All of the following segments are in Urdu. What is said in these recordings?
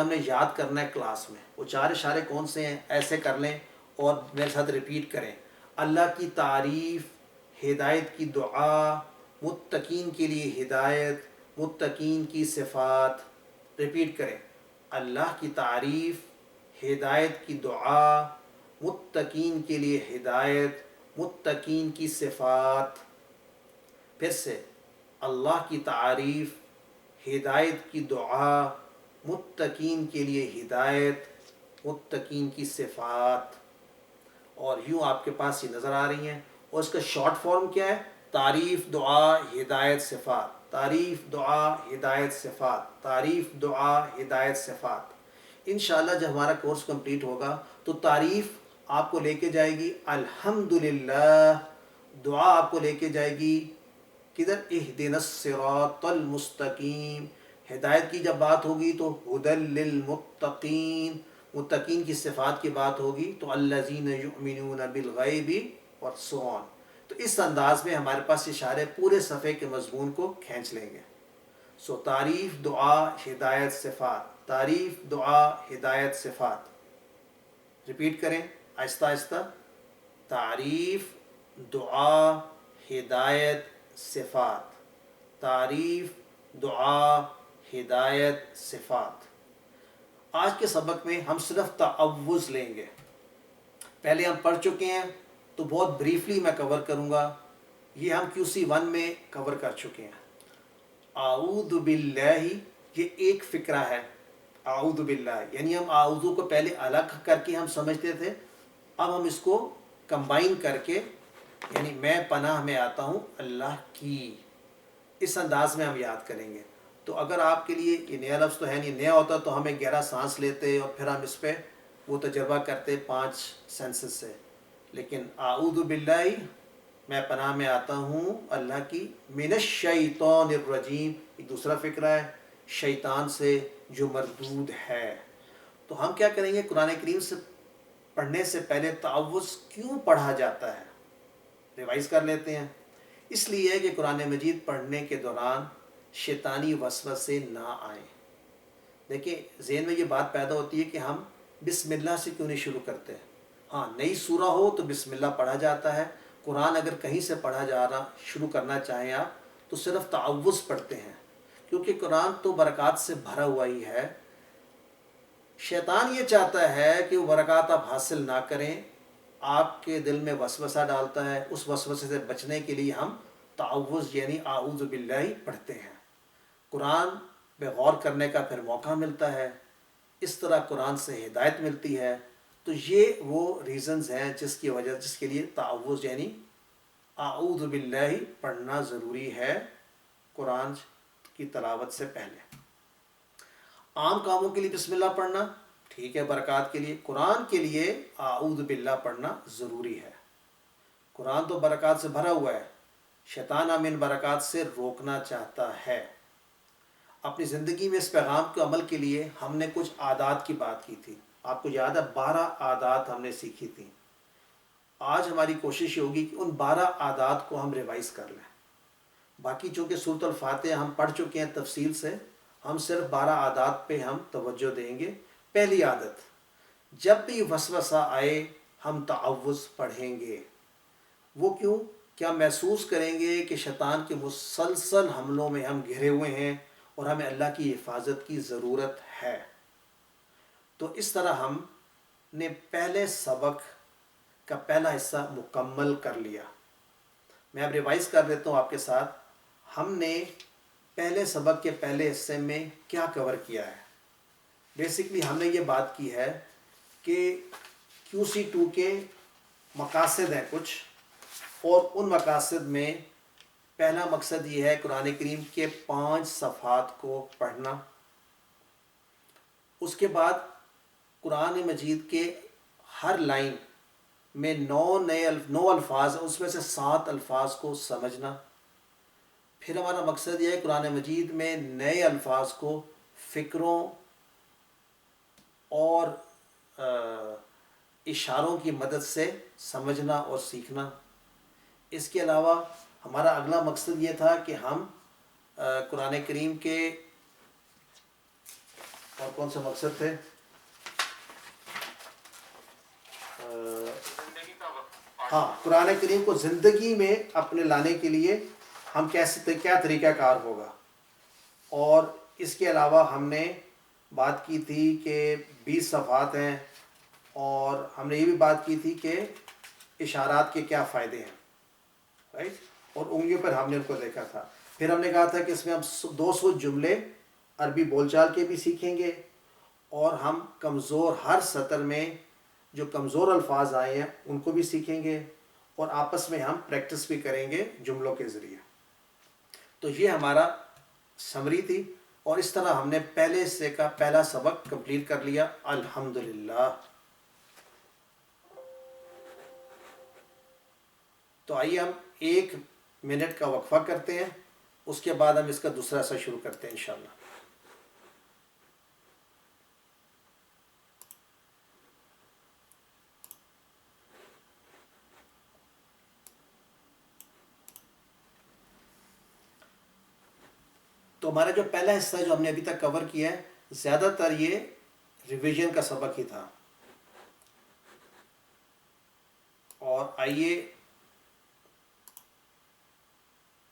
ہم نے یاد کرنا ہے کلاس میں. وہ 4 اشارے کون سے ہیں؟ ایسے کر لیں اور میرے ساتھ ریپیٹ کریں. اللہ کی تعریف، ہدایت کی دعا، متقین کے لیے ہدایت، متقین کی صفات. ریپیٹ کریں. اللہ کی تعریف، ہدایت کی دعا، متقین کے لیے ہدایت، متقین کی صفات. پھر سے اللہ کی تعریف، ہدایت کی دعا، متقین کے لیے ہدایت، متقین کی صفات. اور یوں آپ کے پاس یہ نظر آ رہی ہیں. اور اس کا شارٹ فارم کیا ہے؟ تعریف، دعا، ہدایت، صفات. تعریف، دعا، ہدایت، صفات. تعریف، دعا، ہدایت، صفات. انشاءاللہ جب ہمارا کورس کمپلیٹ ہوگا تو تعریف آپ کو لے کے جائے گی الحمدللہ. دعا آپ کو لے کے جائے گی کدھر؟ اہدنا الصراط المستقیم. ہدایت کی جب بات ہوگی تو ہدی للمتقین. متقین کی صفات کی بات ہوگی تو الذین یؤمنون بالغیب اور سو آن. تو اس انداز میں ہمارے پاس اشارے پورے صفحے کے مضمون کو کھینچ لیں گے. سو تعریف، دعا، ہدایت، صفات. تعریف، دعا، ہدایت، صفات. ریپیٹ کریں آہستہ آہستہ. تعریف، دعا، ہدایت، صفات. تعریف، دعا، ہدایت، صفات. آج کے سبق میں ہم صرف تعوذ لیں گے. پہلے ہم پڑھ چکے ہیں تو بہت بریفلی میں کور کروں گا. یہ ہم QC1 میں کور کر چکے ہیں. اعوذ باللہ یہ ایک فقرہ ہے. اعوذ باللہ یعنی ہم اعوذ کو پہلے الگ کر کے ہم سمجھتے تھے. اب ہم اس کو کمبائن کر کے یعنی میں پناہ میں آتا ہوں اللہ کی، اس انداز میں ہم یاد کریں گے. تو اگر آپ کے لیے یہ نیا لفظ تو ہے نہیں، نیا ہوتا تو ہمیں گہرا سانس لیتے اور پھر ہم اس پہ وہ تجربہ کرتے 5 سینسز سے. لیکن اعوذ باللہ میں پناہ میں آتا ہوں اللہ کی، من الشیطان الرجیم ایک دوسرا فقرہ ہے، شیطان سے جو مردود ہے. تو ہم کیا کریں گے؟ قرآن کریم سے پڑھنے سے پہلے تعوذ کیوں پڑھا جاتا ہے ریوائز کر لیتے ہیں. اس لیے کہ قرآن مجید پڑھنے کے دوران شیطانی وسوسے نہ آئیں. دیکھیں ذہن میں یہ بات پیدا ہوتی ہے کہ ہم بسم اللہ سے کیوں نہیں شروع کرتے. ہاں نئی سورہ ہو تو بسم اللہ پڑھا جاتا ہے. قرآن اگر کہیں سے پڑھا جا رہا شروع کرنا چاہیں آپ تو صرف تعوذ پڑھتے ہیں، کیونکہ قرآن تو برکات سے بھرا ہوا ہی ہے. شیطان یہ چاہتا ہے کہ وہ برکات آپ حاصل نہ کریں، آپ کے دل میں وسوسہ ڈالتا ہے. اس وسوسے سے بچنے کے لیے ہم تعوذ یعنی اعوذ باللہ پڑھتے ہیں. قرآن پہ غور کرنے کا پھر موقع ملتا ہے، اس طرح قرآن سے ہدایت ملتی ہے. تو یہ وہ ریزنز ہیں جس کے لیے تعوذ یعنی اعوذ باللہ پڑھنا ضروری ہے قرآن کی تلاوت سے پہلے. عام کاموں کے لیے بسم اللہ پڑھنا ٹھیک ہے برکات کے لیے، قرآن کے لیے اعوذ باللہ پڑھنا ضروری ہے. قرآن تو برکات سے بھرا ہوا ہے، شیطان ہمیں ان برکات سے روکنا چاہتا ہے. اپنی زندگی میں اس پیغام کے عمل کے لیے ہم نے کچھ عادات کی بات کی تھی. آپ کو یاد ہے 12 عادات ہم نے سیکھی تھیں. آج ہماری کوشش ہوگی کہ ان 12 عادات کو ہم ریوائز کر لیں. باقی چونکہ سورۃ الفاتحہ ہم پڑھ چکے ہیں تفصیل سے، ہم صرف 12 عادات پہ ہم توجہ دیں گے. پہلی عادت، جب بھی وسوسہ آئے ہم تعوذ پڑھیں گے. وہ کیوں؟ کیا محسوس کریں گے کہ شیطان کے مسلسل حملوں میں ہم گھرے ہوئے ہیں اور ہمیں اللہ کی حفاظت کی ضرورت ہے. تو اس طرح ہم نے پہلے سبق کا پہلا حصہ مکمل کر لیا. میں اب ریوائز کر دیتا ہوں آپ کے ساتھ. ہم نے پہلے سبق کے پہلے حصے میں کیا کور کیا ہے؟ بیسکلی ہم نے یہ بات کی ہے کہ QC2 کے مقاصد ہیں کچھ، اور ان مقاصد میں پہلا مقصد یہ ہے قرآن کریم کے 5 صفحات کو پڑھنا. اس کے بعد قرآن مجید کے ہر لائن میں 9 الفاظ ہیں، اس میں سے 7 الفاظ کو سمجھنا. پھر ہمارا مقصد یہ ہے قرآن مجید میں نئے الفاظ کو فکروں اور اشاروں کی مدد سے سمجھنا اور سیکھنا. اس کے علاوہ ہمارا اگلا مقصد یہ تھا کہ ہم قرآن کریم کے اور کون سے مقصد تھے؟ ہاں، قرآن کریم کو زندگی میں اپنے لانے کے لیے ہم کیا طریقہ کار ہوگا. اور اس کے علاوہ ہم نے بات کی تھی کہ 20 صفحات ہیں، اور ہم نے یہ بھی بات کی تھی کہ اشارات کے کیا فائدے ہیں، رائٹ، اور انگلیوں پر ہم نے ان کو دیکھا تھا. پھر ہم نے کہا تھا کہ اس میں ہم 200 جملے عربی بول چال کے بھی سیکھیں گے، اور ہم کمزور ہر سطر میں جو کمزور الفاظ آئے ہیں ان کو بھی سیکھیں گے، اور آپس میں ہم پریکٹس بھی کریں گے جملوں کے ذریعے. تو یہ ہمارا سمری تھی، اور اس طرح ہم نے پہلے حصے کا پہلا سبق کمپلیٹ کر لیا الحمدللہ. تو آئیے ہم 1 منٹ کا وقفہ کرتے ہیں، اس کے بعد ہم اس کا دوسرا حصہ شروع کرتے ہیں انشاءاللہ. تو ہمارا جو پہلا حصہ جو ہم نے ابھی تک کور کیا ہے، زیادہ تر یہ ریویژن کا سبق ہی تھا. اور آئیے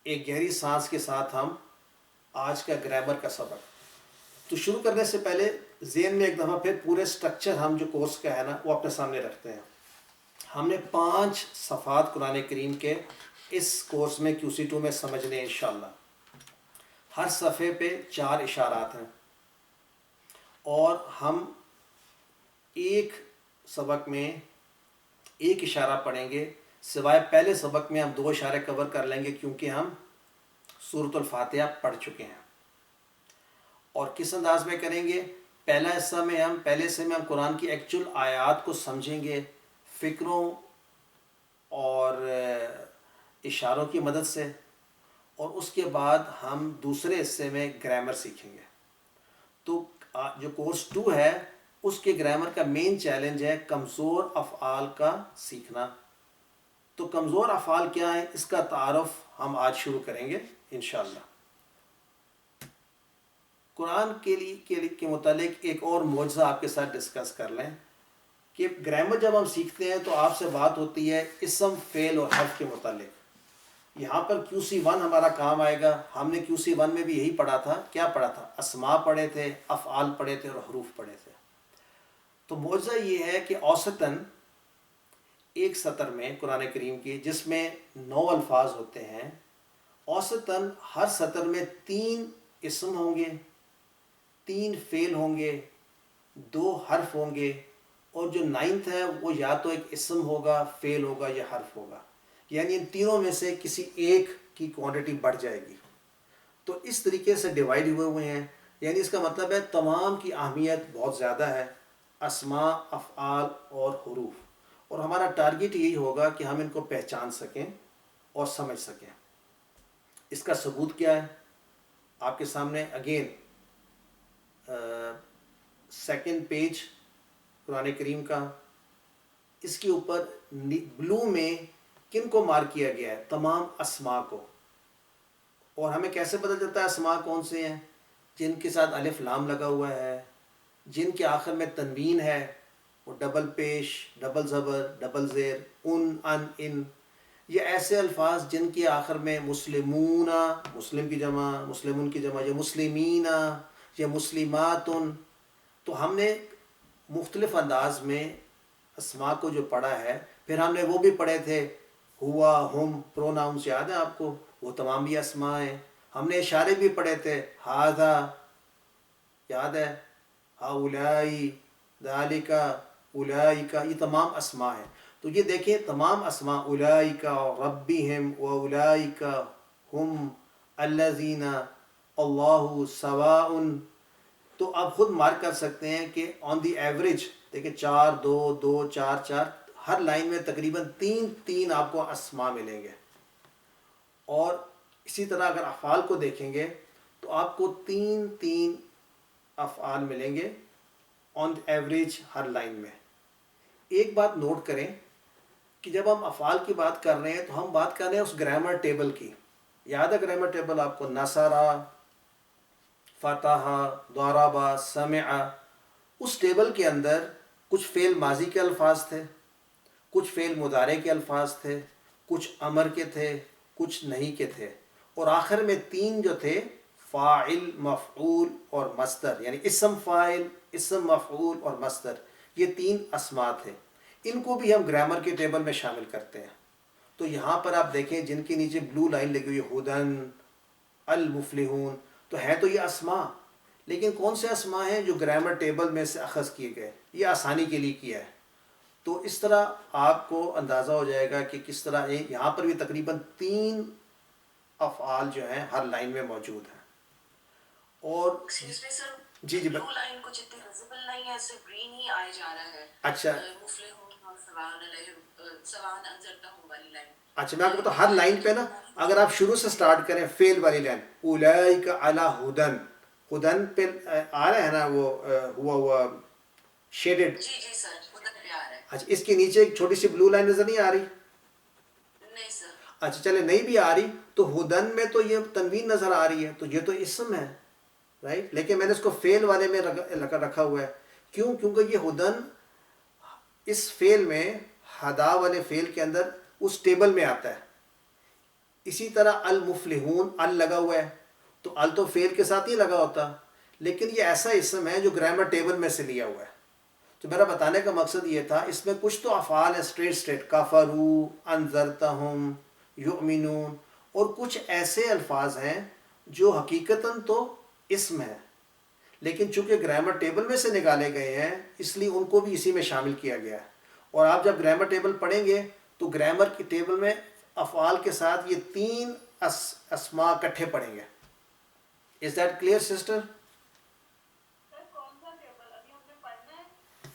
ایک گہری سانس کے ساتھ ہم آج کا گرامر کا سبق. تو شروع کرنے سے پہلے ذہن میں ایک دفعہ پھر پورے سٹرکچر ہم جو کورس کا ہے نا وہ اپنے سامنے رکھتے ہیں. ہم نے 5 صفحات قرآن کریم کے اس کورس میں QC2 میں سمجھنے ہیں انشاءاللہ. ہر صفحے پہ 4 اشارات ہیں، اور ہم ایک سبق میں ایک اشارہ پڑھیں گے، سوائے پہلے سبق میں ہم 2 اشارے کور کر لیں گے کیونکہ ہم سورۃ الفاتحہ پڑھ چکے ہیں. اور کس انداز میں کریں گے؟ پہلا حصہ میں پہلے حصے میں ہم قرآن کی ایکچول آیات کو سمجھیں گے فکروں اور اشاروں کی مدد سے، اور اس کے بعد ہم دوسرے حصے میں گرامر سیکھیں گے. تو جو کورس 2 ہے اس کے گرامر کا مین چیلنج ہے کمزور افعال کا سیکھنا. تو کمزور افعال کیا ہیں اس کا تعارف ہم آج شروع کریں گے انشاءاللہ. قرآن کے متعلق ایک اور معجزہ آپ کے ساتھ ڈسکس کر لیں کہ گرامر جب ہم سیکھتے ہیں تو آپ سے بات ہوتی ہے اسم، فعل اور حرف کے متعلق. یہاں پر QC1 ہمارا کام آئے گا. ہم نے QC1 میں بھی یہی پڑھا تھا. کیا پڑھا تھا؟ اسماء پڑھے تھے، افعال پڑھے تھے، اور حروف پڑھے تھے. تو معجزہ یہ ہے کہ اوسطاً ایک سطر میں قرآن کریم کی جس میں 9 الفاظ ہوتے ہیں، اوسطاً ہر سطر میں 3 اسم ہوں گے، 3 فعل ہوں گے، 2 حرف ہوں گے، اور جو 9th ہے وہ یا تو ایک اسم ہوگا، فعل ہوگا یا حرف ہوگا. یعنی ان تینوں میں سے کسی ایک کی کوانٹٹی بڑھ جائے گی. تو اس طریقے سے ڈیوائیڈ ہوئے ہیں. یعنی اس کا مطلب ہے تمام کی اہمیت بہت زیادہ ہے، اسماء، افعال اور حروف. اور ہمارا ٹارگٹ یہی ہوگا کہ ہم ان کو پہچان سکیں اور سمجھ سکیں. اس کا ثبوت کیا ہے؟ آپ کے سامنے اگین 2nd پیج قرآن کریم کا، اس کے اوپر بلو میں کن کو مارک کیا گیا ہے؟ تمام اسماء کو. اور ہمیں کیسے پتہ چلتا ہے اسماء کون سے ہیں؟ جن کے ساتھ الف لام لگا ہوا ہے، جن کے آخر میں تنوین ہے، وہ ڈبل پیش، ڈبل زبر، ڈبل زیر، ان. یہ ایسے الفاظ جن کے آخر میں مسلمون، مسلم کی جمع، مسلمون کی جمع، یا مسلمین یا مسلماتن. تو ہم نے مختلف انداز میں اسماء کو جو پڑھا ہے. پھر ہم نے وہ بھی پڑھے تھے ہوا، ہم، پروناؤنس یاد ہے آپ کو؟ وہ تمام بھی اسماء ہیں. ہم نے اشارے بھی پڑھے تھے، ہاذا یاد ہے، ہاؤلائی، ذالکا، اولائکا، یہ تمام اسماء ہیں. تو یہ دیکھیں تمام اسماء، اولائکا ربہم و اولائکا ہم الذین اللہ سواء. تو آپ خود مارک کر سکتے ہیں کہ آن دی ایوریج دیکھیں 4 2 2 4 4 ہر لائن میں تقریباً 3 آپ کو اسماء ملیں گے. اور اسی طرح اگر افعال کو دیکھیں گے تو آپ کو 3 افعال ملیں گے آن ایوریج ہر لائن میں. ایک بات نوٹ کریں کہ جب ہم افعال کی بات کر رہے ہیں تو ہم بات کر رہے ہیں اس گرامر ٹیبل کی. یاد ہے گرامر ٹیبل آپ کو؟ نصرہ، فتح، ضرب، سمع، اس ٹیبل کے اندر کچھ فعل ماضی کے الفاظ تھے، کچھ فعل مضارع کے الفاظ تھے، کچھ امر کے تھے، کچھ نہیں کے تھے، اور آخر میں تین جو تھے فاعل، مفعول اور مصدر، یعنی اسم فاعل، اسم مفعول اور مصدر، یہ تین اسماء تھے۔ ان کو بھی ہم گرامر کے ٹیبل میں شامل کرتے ہیں۔ تو یہاں پر آپ دیکھیں جن کے نیچے بلو لائن لگی ہوئی ہے، ہدن، المفلحون، تو ہے تو یہ اسماء، لیکن کون سے اسماء ہیں جو گرامر ٹیبل میں سے اخذ کیے گئے، یہ آسانی کے لیے کیا ہے۔ تو اس طرح آپ کو اندازہ ہو جائے گا کہ کس طرح یہاں پر بھی تقریباً 3 افعال جو ہیں ہر لائن میں موجود ہیں۔ اور جی جی بلو لائن کچھ اتنی ویزیبل نہیں ہے، صرف گرین ہی آیا جا رہا ہے۔ اچھا مفلحون اور سوان انذرتہم والی لائن۔ اچھا میں آپ کو بتاؤں، ہر لائن پہ نا اگر آپ شروع سے سٹارٹ کریں فعل والی لائن، اولئک علی ہدن، ہدن پہ آ رہا ہے نا وہ ہوا شیڈڈ، جی جی سر، ہدن پہ آ رہا ہے۔ اچھا اس کے نیچے ایک چھوٹی سی بلو لائن نظر نہیں آ رہی؟ نہیں سر۔ اچھا چلے نہیں بھی آ رہی تو ہدن میں تو یہ تنوین نظر آ رہی ہے، تو یہ تو اسم ہے، رائٹ، لیکن میں نے اس کو فعل والے میں رکھا ہوا ہے۔ کیوں؟ کیونکہ یہ ہدن اس فعل میں، ہدا والے فعل کے اندر اس ٹیبل میں آتا ہے۔ اسی طرح المفلحون، ال لگا ہوا ہے، تو ال تو فعل کے ساتھ ہی لگا ہوتا، لیکن یہ ایسا اسم ہے جو گرامر ٹیبل میں سے لیا ہوا ہے۔ تو میرا بتانے کا مقصد یہ تھا، اس میں کچھ تو افعال ہیں اسٹریٹ کفروا، انذرتہم، یؤمنون، اور کچھ ایسے الفاظ ہیں جو حقیقتاً تو اسم ہے، لیکن چونکہ گرامر ٹیبل میں سے نکالے گئے ہیں اس لیے ان کو بھی اسی میں شامل کیا گیا ہے۔ اور آپ جب گرامر ٹیبل پڑھیں گے تو گرامر کی ٹیبل میں افعال کے ساتھ یہ 3 اسماء کٹھے پڑھیں گے۔ Is that clear sister?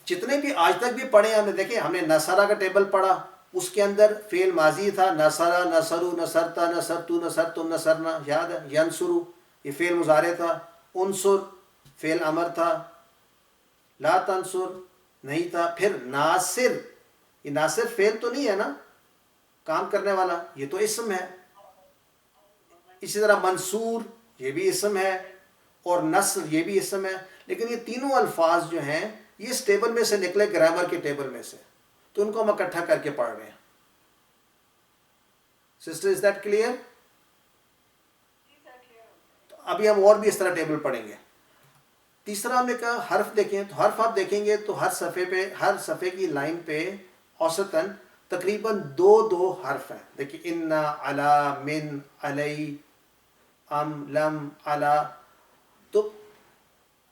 جتنے بھی آج تک بھی پڑھے ہم نے، دیکھیں ہم نے نصرہ کا ٹیبل پڑھا، اس کے اندر فعل ماضی تھا، نصرہ، نصرو، نصرتا، نصرتو، نصرتم، نصرنا، یاد ہے؟ ینصرو یہ فعل مضارع تھا، انصر فعل امر تھا، لا تنصر نہیں تھا، پھر ناصر، یہ ناصر فعل تو نہیں ہے نا، کام کرنے والا، یہ تو اسم ہے۔ اسی طرح منصور یہ بھی اسم ہے، اور نصر یہ بھی اسم ہے، لیکن یہ تینوں الفاظ جو ہیں یہ اس ٹیبل میں سے نکلے، گرامر کے ٹیبل میں سے، تو ان کو ہم اکٹھا کر کے پڑھ رہے ہیں۔ Sister is that clear? ابھی ہم اور بھی اس طرح ٹیبل پڑھیں گے۔ تیسرا ہم نے کہا حرف دیکھیں، تو حرف آپ دیکھیں گے تو ہر صفحے کی لائن پہ اوسطاً تقریباً 2 حرف ہیں۔ دیکھیں انا، علی، من، علی، ام، لم، علی۔ تو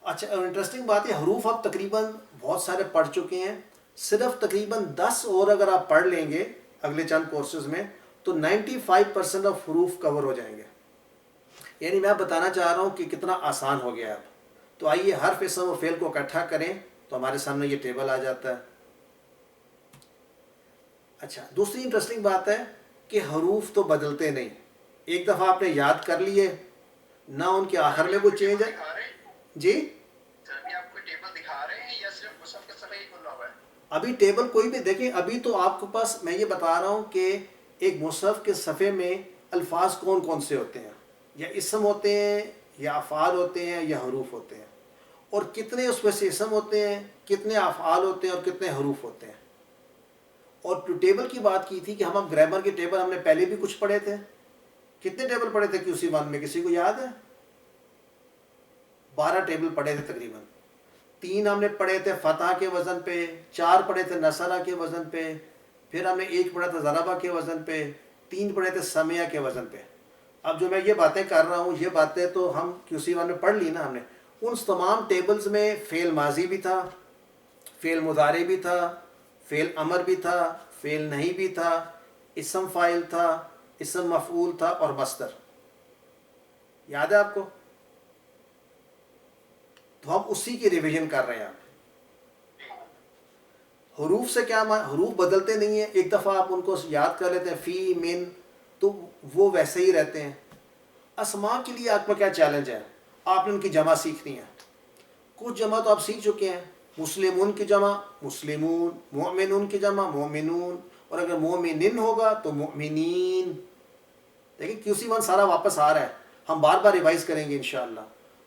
اچھا انٹرسٹنگ بات ہے، حروف آپ تقریباً بہت سارے پڑھ چکے ہیں، صرف تقریباً 10 اور اگر آپ پڑھ لیں گے اگلے چند کورسز میں تو 95% آف حروف کور ہو جائیں گے۔ یعنی میں بتانا چاہ رہا ہوں کہ کتنا آسان ہو گیا اب۔ تو آئیے حرف، اسم و فعل کو اکٹھا کریں تو ہمارے سامنے یہ ٹیبل آ جاتا ہے۔ اچھا دوسری انٹرسٹنگ بات ہے کہ حروف تو بدلتے نہیں، ایک دفعہ آپ نے یاد کر لیے نہ ان کے آخر میں کوئی چینج ہے۔ جی ابھی ٹیبل کوئی بھی دیکھیں، ابھی تو آپ کے پاس میں یہ بتا رہا ہوں کہ ایک مصحف کے صفحے میں الفاظ کون کون سے ہوتے ہیں، یا اسم ہوتے ہیں یا افعال ہوتے ہیں یا حروف ہوتے ہیں، اور کتنے اس میں سے اسم ہوتے ہیں، کتنے افعال ہوتے ہیں اور کتنے حروف ہوتے ہیں۔ اور ٹیبل کی بات کی تھی کہ ہم اب گرامر کے ٹیبل ہم نے پہلے بھی کچھ پڑھے تھے، کتنے ٹیبل پڑھے تھے QC1 میں، کسی کو یاد ہے؟ 12 ٹیبل پڑھے تھے تقریباً۔ 3 ہم نے پڑھے تھے فتح کے وزن پہ، 4 پڑھے تھے نصرہ کے وزن پہ، پھر ہم نے 1 پڑھا تھا ضربہ کے وزن پہ، 3 پڑھے تھے سمیہ کے وزن پہ۔ اب جو میں یہ باتیں کر رہا ہوں یہ باتیں تو ہم QC1 میں پڑھ لی نا ہم نے۔ ان تمام ٹیبلز میں فعل ماضی بھی تھا، فعل مضارع بھی تھا، فعل امر بھی تھا، فعل نہیں بھی تھا، اسم فاعل تھا، اسم مفعول تھا اور مصدر۔ یاد ہے آپ کو؟ تو ہم اسی کی ریویژن کر رہے ہیں آپ۔ حروف سے کیا حروف بدلتے نہیں ہیں، ایک دفعہ آپ ان کو یاد کر لیتے ہیں، فی، من، تو وہ ویسے ہی رہتے ہیں۔ اسماء کے لیے آپ کا کیا چیلنج ہے؟ آپ نے ان کی جمع سیکھنی ہے۔ کچھ جمع تو آپ سیکھ چکے ہیں، مسلمون کی جمع مسلمون، مؤمنون کی جمع مؤمنون، اور اگر مومنین ہوگا تو مؤمنین۔ دیکھیں QC1 سارا واپس آ رہا ہے، ہم بار بار ریوائز کریں گے انشاءاللہ۔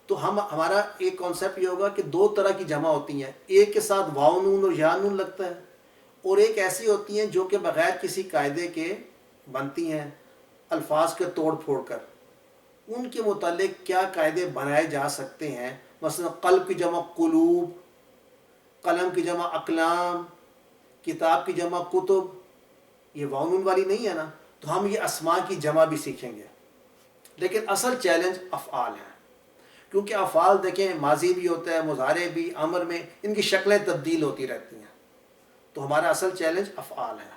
تو ہمارا ایک کانسیپٹ یہ ہوگا کہ دو طرح کی جمع ہوتی ہیں، ایک کے ساتھ واو نون اور یا نون لگتا ہے، اور ایک ایسی ہوتی ہیں جو کہ بغیر کسی قاعدے کے بنتی ہیں الفاظ کے توڑ پھوڑ کر. ان کے متعلق کیا قاعدے بنائے جا سکتے ہیں؟ مثلا قلب کی جمع قلوب، قلم کی جمع اقلام، کتاب کی جمع کتب، یہ واو نون والی نہیں ہے نا. تو ہم یہ اسماء کی جمع بھی سیکھیں گے. لیکن اصل چیلنج افعال ہیں، کیونکہ افعال دیکھیں ماضی بھی ہوتا ہے، مضارع بھی، امر میں ان کی شکلیں تبدیل ہوتی رہتی ہیں. تو ہمارا اصل چیلنج افعال ہے.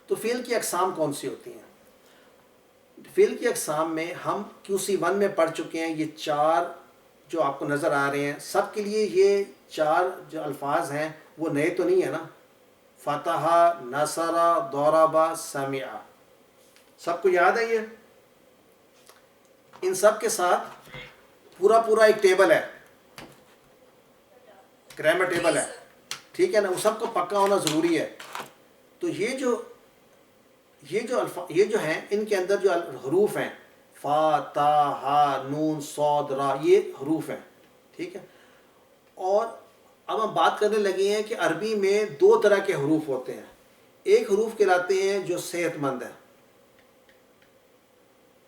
تو فعل کی اقسام کون سی ہوتی ہیں؟ فعل کی اقسام میں ہم QC1 میں پڑھ چکے ہیں. یہ چار جو آپ کو نظر آ رہے ہیں سب کے لیے یہ چار جو الفاظ ہیں وہ نئے تو نہیں ہیں نا. فتح، نصر، ضرب، سمع، سب کو یاد ہے. یہ ان سب کے ساتھ پورا ایک ٹیبل ہے، گرامر ٹیبل ہے، ٹھیک ہے نا. وہ سب کو پکا ہونا ضروری ہے. تو یہ جو ہیں ان کے اندر جو حروف ہیں فا، تا، ہا، نون، صاد، را، یہ حروف ہیں، ٹھیک ہے. اور اب ہم بات کرنے لگے ہیں کہ عربی میں دو طرح کے حروف ہوتے ہیں. ایک حروف کہلاتے ہیں جو صحت مند ہیں،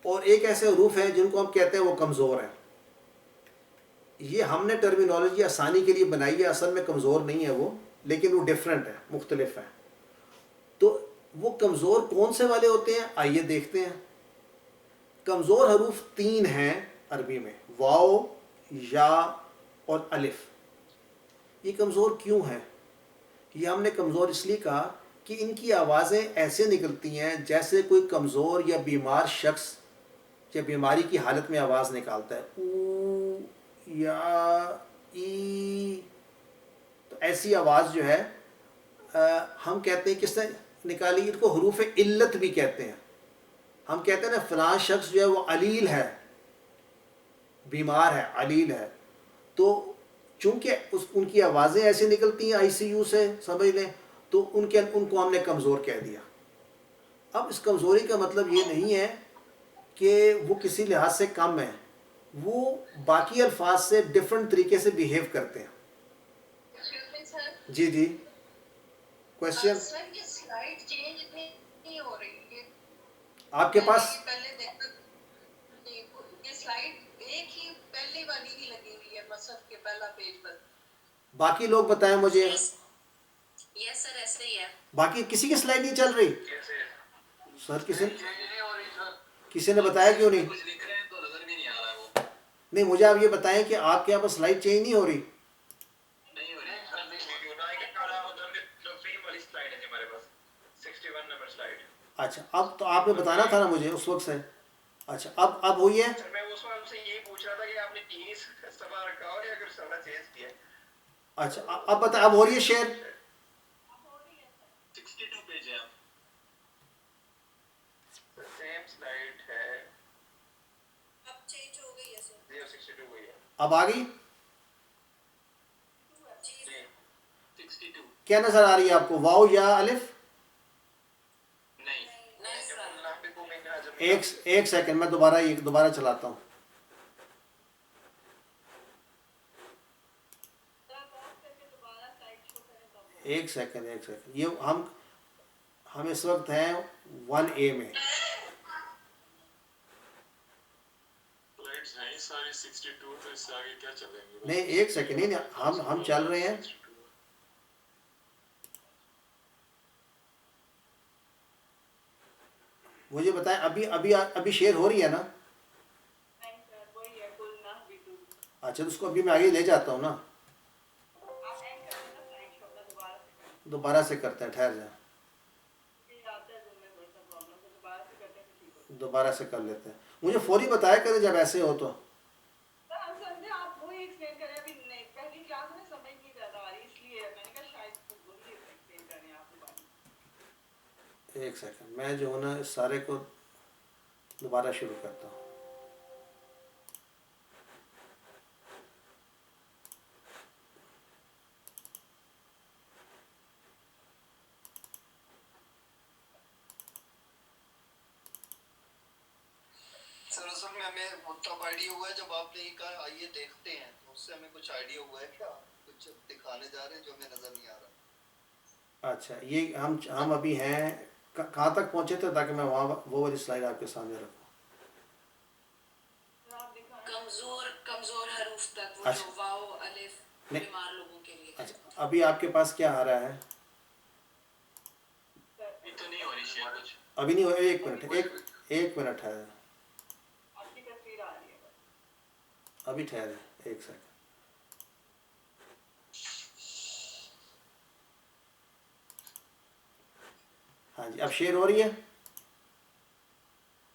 اور ایک ایسے حروف ہیں جن کو ہم کہتے ہیں وہ کمزور ہیں. یہ ہم نے ٹرمینالوجی آسانی کے لیے بنائی ہے، اصل میں کمزور نہیں ہے وہ، لیکن وہ ڈیفرنٹ ہے، مختلف ہے. تو وہ کمزور کون سے والے ہوتے ہیں آئیے دیکھتے ہیں. کمزور حروف تین ہیں عربی میں، واو، یا اور الف. یہ کمزور کیوں ہیں؟ یہ ہم نے کمزور اس لیے کہا کہ ان کی آوازیں ایسے نکلتی ہیں جیسے کوئی کمزور یا بیمار شخص یا بیماری کی حالت میں آواز نکالتا ہے، او یا ای. تو ایسی آواز جو ہے ہم کہتے ہیں کس نے نکالی؟ ان کو حروف علت بھی کہتے ہیں. ہم کہتے ہیں نا فلاں شخص جو ہے وہ علیل ہے، بیمار ہے، علیل ہے. تو چونکہ ان کی آوازیں ایسی نکلتی ہیں ICU سے سمجھ لیں، تو ان کو ہم نے کمزور کہہ دیا. اب اس کمزوری کا مطلب یہ نہیں ہے کہ وہ کسی لحاظ سے کم ہیں، وہ باقی الفاظ سے ڈفرینٹ طریقے سے بیہیو کرتے ہیں. جی جی کوشچن. سر یہ سلائڈ چینج اتنی نہیں ہو رہی ہے. آپ کے پاس پہلے دیکھا یہ سلائڈ ایک ہی پہلی والی ہی لگی ہوئی ہے مصحف کے پہلا پیج پر. باقی لوگ بتائیں مجھے. یس سر ایسے ہی ہے. باقی کسی کی سلائڈ نہیں چل رہی؟ سر کسی نے بتایا کیوں نہیں؟ نہیں مجھے آپ یہ بتائیں کہ آپ کے یہاں پر سلائڈ چینج نہیں ہو رہی؟ اچھا اب تو آپ نے بتانا تھا نا مجھے اس وقت سے. اچھا اب ہوئی ہے. اچھا اب بتا، اب ہو رہی ہے شیئر؟ اب آ گئی؟ کیا نظر آ رہی ہے آپ کو، واو یا الف؟ ایک سیکنڈ میں دوبارہ چلاتا ہوں. ایک سیکنڈ یہ ہم اس وقت ہیں 1A میں. نہیں ایک سیکنڈ، نہیں ہم چل رہے ہیں. مجھے بتائیں ابھی شیئر ہو رہی ہے نا؟ اچھا تو اس کو ابھی میں آگے لے جاتا ہوں نا. دوبارہ سے کرتے ہیں، ٹھہر جائیں، دوبارہ سے کر لیتے ہیں. مجھے فوری بتایا کریں جب ایسے ہو تو. ایک سیکنڈ میں جو ہوں نا اس سارے کو دوبارہ شروع کرتا ہوں. سر اصل میں ہمیں وہ تب آئیڈیا ہوا ہے جب آپ نے یہ کہا آئیے دیکھتے ہیں، تو اس سے ہمیں کچھ آئیڈیا ہوا ہے کہ آپ کچھ دکھانے جا رہے ہیں جو ہمیں نظر نہیں آ رہا۔ اچھا، یہ ہم ابھی ہیں کہاں تک پہنچے تھے تاکہ میں وہاں وہ والی سلائڈ آپ کے سامنے رکھوں؟ کمزور حروف تک، وہ اچھا جو واو الف نہیں، بیمار لوگوں کے لیے۔ اچھا ابھی آپ کے پاس کیا آ رہا ہے؟ ابھی تو نہیں ہو رہی شیئر کچھ۔ ابھی نہیں ہو، ایک منٹ، ایک منٹ ہے، آپ کی تصویر آ رہی ہے بس۔ ابھی ٹھہرے ایک سیکنڈ۔ ہاں جی، اب شیئر ہو رہی ہے؟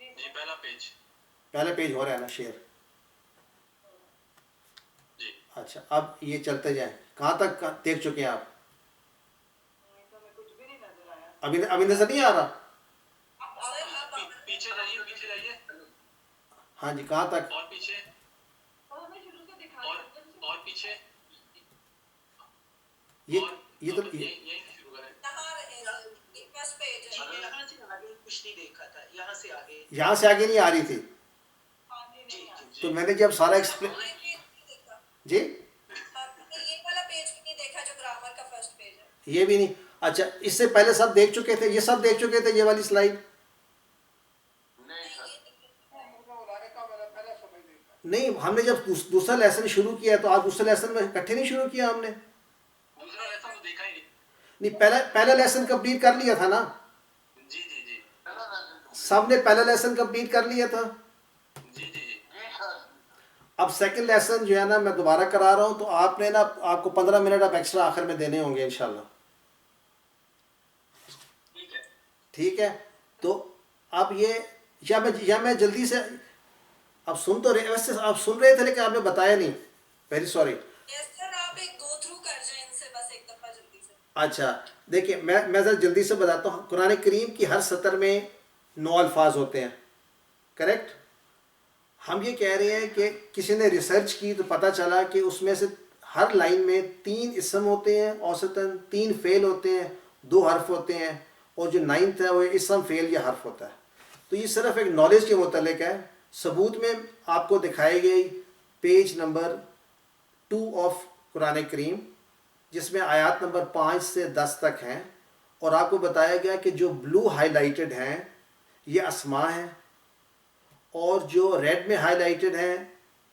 جی پہلا پیج۔ پہلا پیج ہو رہا ہے نا شیئر؟ جی اچھا، اب یہ چلتے جائیں، کہاں تک دیکھ چکے ہیں آپ؟ کچھ بھی نہیں نظر آیا۔ ابھی نظر نہیں آ رہا؟ پیچھے جائیے، پیچھے جائیے، ہاں جی، کہاں تک؟ اور پیچھے، ہمیں شروع سے دکھا اور پیچھے، یہ اور یہ تو یہیں سے شروع کریں۔ فرسٹ پیج ہے۔ یہاں سے آگے کچھ نہیں دیکھا تھا، یہاں سے آگے، یہاں سے آگے نہیں آ رہی تھی، جی جی تو میں نے جب سارا ایکسپلین، جی یہ والا پیج بھی نہیں دیکھا جو گرامر کا فرسٹ پیج ہے۔ یہ بھی نہیں؟ اچھا، اس سے پہلے سب دیکھ چکے تھے، یہ سب دیکھ چکے تھے یہ والی سلائڈ؟ نہیں سر، نہیں، ہم نے جب دوسرا لیسن شروع کیا تو آپ دوسرے لیسن میں اکٹھے نہیں شروع کیا ہم نے؟ دوسرا لیسن تو دیکھا ہی نہیں۔ نہیں، پہلا لیسن کمپلیٹ کر لیا تھا نا؟ جی جی جی سب نے پہلا لیسن کمپلیٹ کر لیا تھا؟ جی جی جی اب سیکنڈ لیسن جو ہے نا میں دوبارہ کرا رہا ہوں، تو آپ نے نا آپ کو 15 منٹ اب ایکسٹرا آخر میں دینے ہوں گے انشاءاللہ، ٹھیک ہے۔ ٹھیک ہے؟ تو اب یہ یا میں جلدی سے، اب سن تو رہے، ویسے آپ سن رہے تھے لیکن آپ نے بتایا نہیں، ویری سوری۔ یس سر، آپ ایک گو تھرو کر جائیں ان سے بس ایک دفعہ جلدی سے۔ اچھا دیکھیں، میں ذرا جلدی سے بتاتا ہوں، قرآن کریم کی ہر سطر میں 9 الفاظ ہوتے ہیں، کریکٹ؟ ہم یہ کہہ رہے ہیں کہ کسی نے ریسرچ کی تو پتہ چلا کہ اس میں سے ہر لائن میں 3 اسم ہوتے ہیں، اوسطاً 3 فعل ہوتے ہیں، 2 حرف ہوتے ہیں، اور جو 9th ہے وہ اسم فعل یا حرف ہوتا ہے۔ تو یہ صرف ایک نالج کے متعلق ہے۔ ثبوت میں آپ کو دکھائی گئی پیج نمبر 2 آف قرآن کریم، جس میں آیات نمبر 5 سے 10 تک ہیں، اور آپ کو بتایا گیا کہ جو بلو ہائی لائٹڈ ہیں یہ اسماء ہیں، اور جو ریڈ میں ہائی لائٹڈ ہیں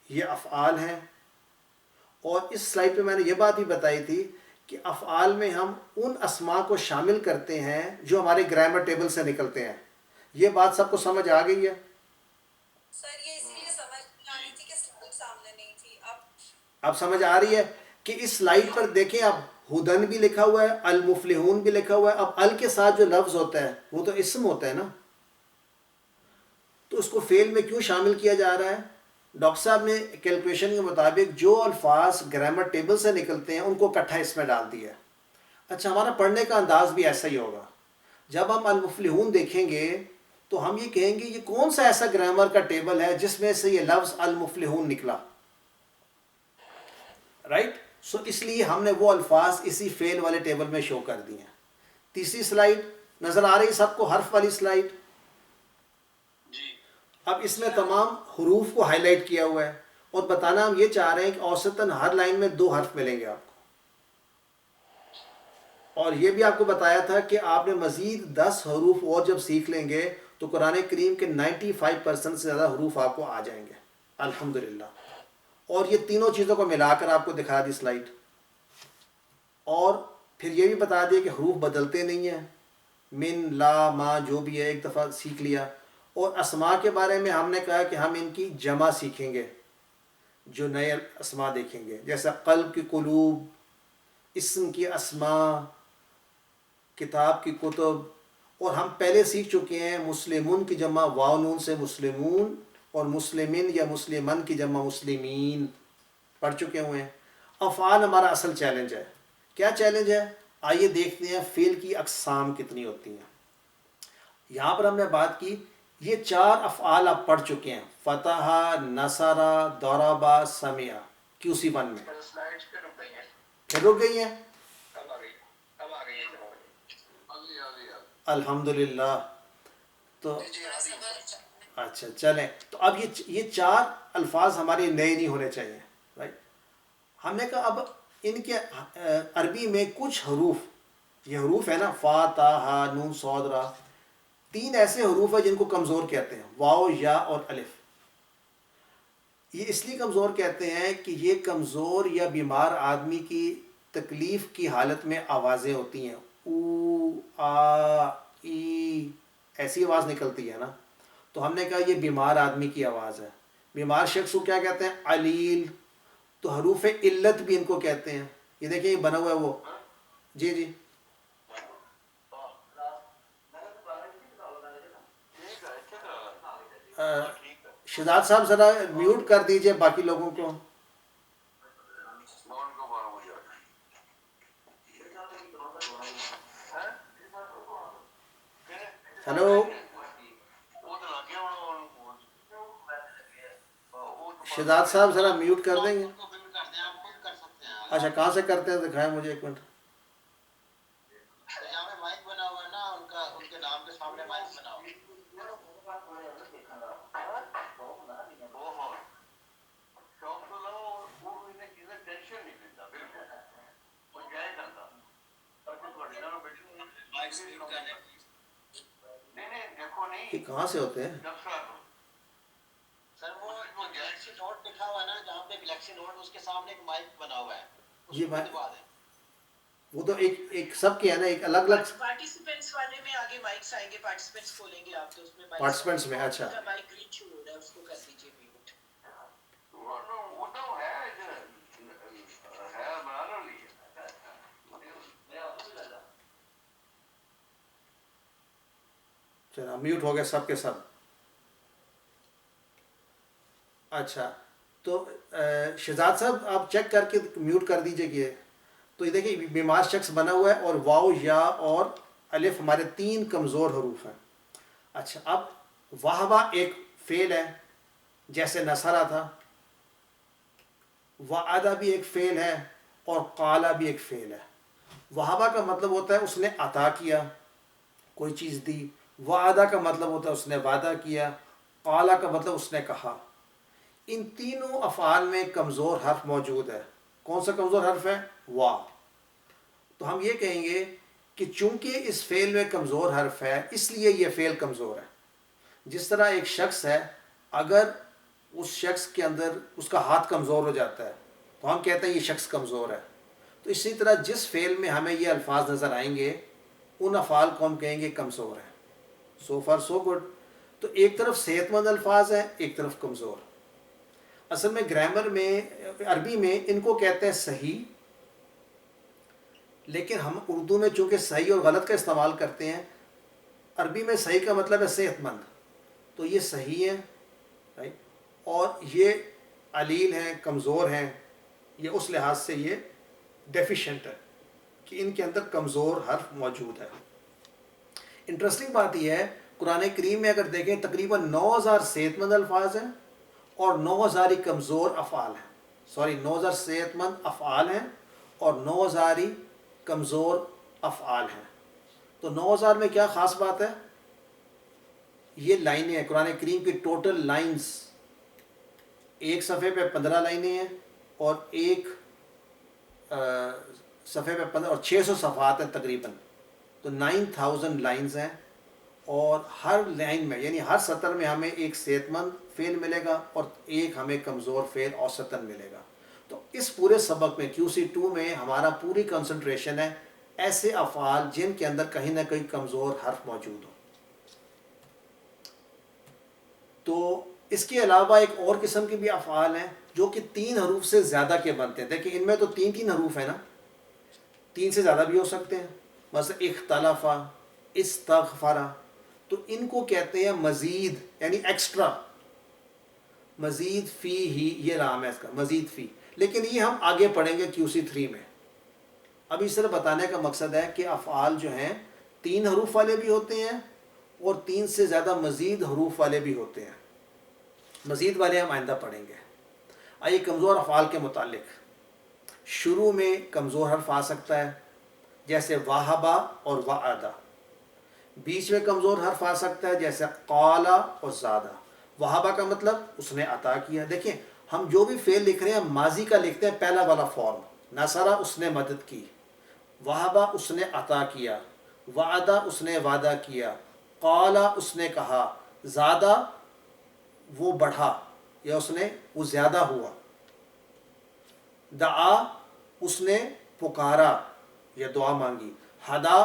یہ افعال ہیں۔ اور اس سلائڈ پہ میں نے یہ بات بھی بتائی تھی کہ افعال میں ہم ان اسماء کو شامل کرتے ہیں جو ہمارے گرامر ٹیبل سے نکلتے ہیں۔ یہ بات سب کو سمجھ آ گئی ہے؟ سر یہ اسی لیے سمجھ نہیں آ رہی تھی کہ سلائڈ سامنے نہیں تھی۔ اب سمجھ آ رہی ہے کہ اس سلائڈ پر دیکھیں، اب ہدن بھی لکھا ہوا ہے، المفلحون بھی لکھا ہوا ہے، اب ال کے ساتھ جو لفظ ہوتا ہے وہ تو اسم ہوتا ہے نا، تو اس کو فعل میں کیوں شامل کیا جا رہا ہے؟ ڈاکٹر صاحب نے کیلکولیشن کے مطابق جو الفاظ گرامر ٹیبل سے نکلتے ہیں ان کو اکٹھا اس میں ڈال دیا ہے۔ اچھا، ہمارا پڑھنے کا انداز بھی ایسا ہی ہوگا۔ جب ہم المفلحون دیکھیں گے تو ہم یہ کہیں گے یہ کون سا ایسا گرامر کا ٹیبل ہے جس میں سے یہ لفظ المفلحون نکلا، رائٹ؟ سو اس لیے ہم نے وہ الفاظ اسی فعل والے ٹیبل میں شو کر دیے ہیں۔ تیسری سلائیڈ نظر آ رہی سب کو، حرف والی سلائیڈ؟ جی اب اس میں تمام حروف کو ہائی لائٹ کیا ہوا ہے، اور بتانا ہم یہ چاہ رہے ہیں کہ اوسطاً ہر لائن میں 2 حرف ملیں گے آپ کو، اور یہ بھی آپ کو بتایا تھا کہ آپ نے مزید 10 حروف اور جب سیکھ لیں گے تو قرآن کریم کے 95% سے زیادہ حروف آپ کو آ جائیں گے الحمدللہ۔ اور یہ تینوں چیزوں کو ملا کر آپ کو دکھا دی سلائیڈ، اور پھر یہ بھی بتا دیا کہ حروف بدلتے نہیں ہیں، من، لا، ما جو بھی ہے ایک دفعہ سیکھ لیا۔ اور اسماء کے بارے میں ہم نے کہا کہ ہم ان کی جمع سیکھیں گے، جو نئے اسماء دیکھیں گے، جیسا قلب کی قلوب، اسم کی اسماء، کتاب کی کتب۔ اور ہم پہلے سیکھ چکے ہیں مسلمون کی جمع واو نون سے مسلمون، اور مسلمین یا مسلمن کی جمع مسلمین پڑھ چکے ہوئے ہیں۔ افعال ہمارا اصل چیلنج ہے۔ کیا چیلنج ہے؟ آئیے دیکھتے ہیں فعل کی اقسام کتنی ہوتی ہیں۔ یہاں پر ہم نے بات کی یہ 4 افعال آپ پڑھ چکے ہیں، فتح، نصرہ، ضربہ، سمع، QC1 میں، سلائڈس پہ رک گئی ہیں، پھر رک گئی ہیں؟ اب آ گئی، اب آ گئی ہے جب آ گئی، الحمدللہ۔ تو جی آ رہی ہے۔ اچھا چلیں، تو اب یہ چار الفاظ ہمارے نئے نہیں ہونے چاہیے، رائٹ. ہم نے کہا اب ان کے عربی میں کچھ حروف، یہ حروف ہے نا فا تا ہا نون صاد را، 3 ایسے حروف ہیں جن کو کمزور کہتے ہیں، واو یا اور الف. یہ اس لیے کمزور کہتے ہیں کہ یہ کمزور یا بیمار آدمی کی تکلیف کی حالت میں آوازیں ہوتی ہیں، او آ ای، ایسی آواز نکلتی ہے نا. تو ہم نے کہا یہ بیمار آدمی کی آواز ہے. بیمار شخص کو کیا کہتے ہیں؟ علیل. تو حروف علت بھی ان کو کہتے ہیں. یہ دیکھیں یہ بنا ہوا ہے وہ، جی جی شہزاد صاحب ذرا میوٹ کر دیجئے باقی لوگوں کو. ہیلو شہزاد صاحب ذرا میوٹ کر دیں گے. اچھا کہاں سے کرتے ہیں دکھائیں مجھے 1 منٹ. یہاں پہ مائک بنا ہوا ہے نا ان کا، ان کے نام کے سامنے مائک بنا ہوا ہے. یہ کہاں سے ہوتے ہیں؟ سر وہ گلیکسی نوٹ لکھا ہوا ہے نا، جہاں پہ گلیکسی نوٹ اس کے سامنے ایک مائک بنا ہوا ہے، اس یہ کو دبا دیں. وہ تو ایک سب کے ہے نا، ایک الگ الگ پارٹیسپینٹس والے میں آگے مائکس آئیں گے، پارٹیسپینٹس کھولیں گے آپ تو اس میں پارٹیسپینٹس میں. اچھا مائک گرین شو ہو رہا ہے، اس کو کر دیجیے میوٹ. چلو میوٹ ہو گئے سب کے سب. اچھا تو شہزاد صاحب آپ چیک کر کے میوٹ کر دیجئے کہ تو یہ دیکھیں بیمار شخص بنا ہوا ہے اور واو یا اور الف ہمارے 3 کمزور حروف ہیں. اچھا اب وہبا ایک فعل ہے جیسے نصرہ تھا، وعدہ بھی ایک فعل ہے اور قالا بھی ایک فعل ہے. وہبا کا مطلب ہوتا ہے اس نے عطا کیا، کوئی چیز دی. وعدہ کا مطلب ہوتا ہے اس نے وعدہ کیا. قالا کا مطلب اس نے کہا. ان تینوں افعال میں کمزور حرف موجود ہے. کون سا کمزور حرف ہے؟ وا. تو ہم یہ کہیں گے کہ چونکہ اس فعل میں کمزور حرف ہے اس لیے یہ فعل کمزور ہے. جس طرح ایک شخص ہے، اگر اس شخص کے اندر اس کا ہاتھ کمزور ہو جاتا ہے تو ہم کہتے ہیں یہ شخص کمزور ہے. تو اسی طرح جس فعل میں ہمیں یہ الفاظ نظر آئیں گے ان افعال کو ہم کہیں گے کمزور ہیں. سو فار سو گڈ. تو ایک طرف صحت مند الفاظ ہیں، ایک طرف کمزور. اصل میں گرامر میں عربی میں ان کو کہتے ہیں صحیح، لیکن ہم اردو میں چونکہ صحیح اور غلط کا استعمال کرتے ہیں. عربی میں صحیح کا مطلب ہے صحت مند، تو یہ صحیح ہے رائٹ. اور یہ علیل ہیں، کمزور ہیں. یہ اس لحاظ سے یہ ڈیفیشینٹ ہے کہ ان کے اندر کمزور حرف موجود ہے. انٹرسٹنگ بات یہ ہے قرآن کریم میں اگر دیکھیں تقریباً 9000 صحت مند الفاظ ہیں اور 9000 ہی کمزور افعال ہیں. 9000 صحت مند افعال ہیں اور 9000 ہی کمزور افعال ہیں. تو 9000 میں کیا خاص بات ہے؟ یہ لائنیں ہیں قرآن کریم کی ٹوٹل لائنز. ایک صفحے پہ 15 لائنیں ہیں اور ایک صفحے پہ 15 اور 600 صفحات ہیں تقریباً. تو 9000 لائنز ہیں اور ہر لائن میں یعنی ہر سطر میں ہمیں ایک صحت مند فعل ملے گا اور ایک ہمیں کمزور فعل اوسطاً ملے گا. تو اس پورے سبق میں QC2 میں ہمارا پوری کنسنٹریشن ہے ایسے افعال جن کے اندر کہیں نہ کہیں کمزور حرف موجود ہو. تو اس کے علاوہ ایک اور قسم کے بھی افعال ہیں جو کہ 3 حروف سے زیادہ کے بنتے ہیں. دیکھیں ان میں تو 3 حروف ہیں نا، 3 سے زیادہ بھی ہو سکتے ہیں. مثلا اختلافا، استغفرا. تو ان کو کہتے ہیں مزید یعنی ایکسٹرا. مزید فی ہی یہ نام ہے اس کا، مزید فی. لیکن یہ ہم آگے پڑھیں گے QC3 میں. اب اس طرح بتانے کا مقصد ہے کہ افعال جو ہیں 3 حروف والے بھی ہوتے ہیں اور 3 سے زیادہ مزید حروف والے بھی ہوتے ہیں. مزید والے ہم آئندہ پڑھیں گے. آئیے کمزور افعال کے متعلق. شروع میں کمزور حرف آ سکتا ہے جیسے واہبا اور وعدہ. بیچ میں کمزور حرف آ سکتا ہے جیسے قالا اور زادہ. وہابہ کا مطلب اس نے عطا کیا. دیکھیں ہم جو بھی فعل لکھ رہے ہیں ماضی کا لکھتے ہیں پہلا والا فارم. نصرہ اس نے مدد کی، وہابہ اس نے عطا کیا، وعدہ اس نے وعدہ کیا، قالا اس نے کہا، زادہ وہ بڑھا یا اس نے وہ زیادہ ہوا، دعا اس نے پکارا یا دعا مانگی، ہدا